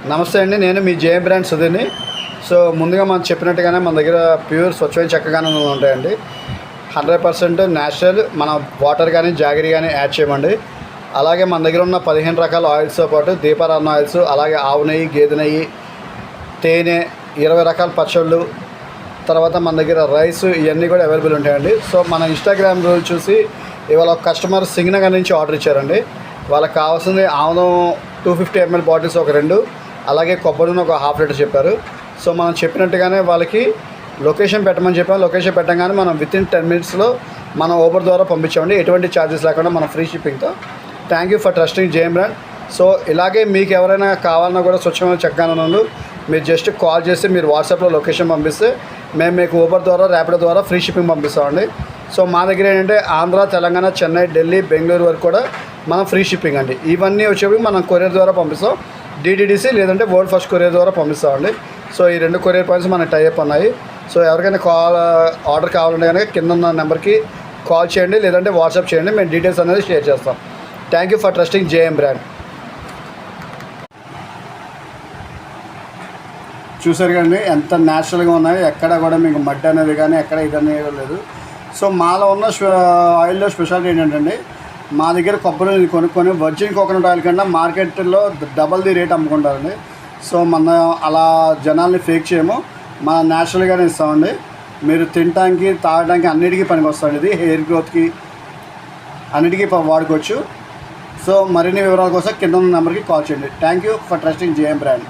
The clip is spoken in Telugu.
నమస్తే అండి, నేను మీ జే బ్రాండ్ సుధీర్ని. సో ముందుగా మనం చెప్పినట్టుగానే మన దగ్గర ప్యూర్ స్వచ్ఛమైన చెక్కగానే ఉంటాయండి. 100% న్యాచురల్. మన వాటర్ కానీ జాగరీ కానీ యాడ్ చేయమండి. అలాగే మన దగ్గర ఉన్న 15 రకాల ఆయిల్స్తో పాటు దీపారాధన ఆయిల్స్, అలాగే ఆవు నెయ్యి, గేదె నెయ్యి, తేనె, 20 రకాల పచ్చళ్ళు, తర్వాత మన దగ్గర రైస్, ఇవన్నీ కూడా అవైలబుల్ ఉంటాయండి. సో మన ఇన్స్టాగ్రామ్ రోజు చూసి ఇవాళ ఒక కస్టమర్ సింగనగర్ నుంచి ఆర్డర్ ఇచ్చారండి. వాళ్ళకి కావాల్సింది ఆముదం 250 ml బాటిల్స్ ఒక 2, అలాగే కొబ్బరి నూనె ఒక ½ లీటర్ చెప్పారు. సో మనం చెప్పినట్టుగానే వాళ్ళకి లొకేషన్ పెట్టమని చెప్పాము. లొకేషన్ పెట్టగానే మనం వితిన్ 10 minutesలో మనం ఊబర్ ద్వారా పంపించామండి, ఎటువంటి ఛార్జెస్ లేకుండా మనం ఫ్రీ షిప్పింగ్తో. Thank you for trusting J brand. So ఇలాగే మీకు ఎవరైనా కావాలన్నా కూడా స్వచ్ఛమైన చెక్కగానే మీరు జస్ట్ కాల్ చేసి మీరు వాట్సాప్లో లొకేషన్ పంపిస్తే మేము మీకు ఊబర్ ద్వారా, ర్యాపిడో ద్వారా ఫ్రీ షిప్పింగ్ పంపిస్తామండి. సో మా దగ్గర ఏంటంటే ఆంధ్ర, తెలంగాణ, చెన్నై, ఢిల్లీ, బెంగళూరు వరకు కూడా మనం ఫ్రీ షిప్పింగ్ అండి. ఇవన్నీ వచ్చేవి మనం కొరియర్ ద్వారా పంపిస్తాం. DTDC లేదంటే వరల్డ్ ఫస్ట్ కొరియర్ ద్వారా పంపిస్తామండి. సో ఈ 2 కొరియర్ పాయింట్స్ మన టైప్ ఉన్నాయి. సో ఎవరికైనా ఆర్డర్ కావాలంటే కనుక కింద ఉన్న నెంబర్కి కాల్ చేయండి, లేదంటే వాట్సాప్ చేయండి. మేము డీటెయిల్స్ అనేది షేర్ చేస్తాం. Thank you for trusting JM brand. చూసారు కదండి ఎంత న్యాచురల్గా ఉన్నాయి. ఎక్కడ కూడా మీకు మట్టి అనేది కానీ ఎక్కడ ఇదనేది లేదు. సో మాలో ఉన్న ఆయిల్లో స్పెషాలిటీ ఏంటంటే మా దగ్గర కొబ్బరి కొనుక్కొని వర్జిన్ కోకోనట్ ఆయిల్ కన్నా మార్కెట్లో డబల్ ది రేట్ అమ్ముకుంటారండి. సో మన అలా జనాల్ని ఫేక్ చేయము, మనం న్యాచురల్గానే ఇస్తామండి. మీరు తినడానికి, తాగడానికి అన్నిటికీ పనికి వస్తుంది. ఇది హెయిర్ గ్రోత్కి అన్నిటికీ వాడుకోవచ్చు. సో మరిన్ని వివరాల కోసం కింద ఉన్న నెంబర్కి కాల్ చేయండి. Thank you for trusting JM brand.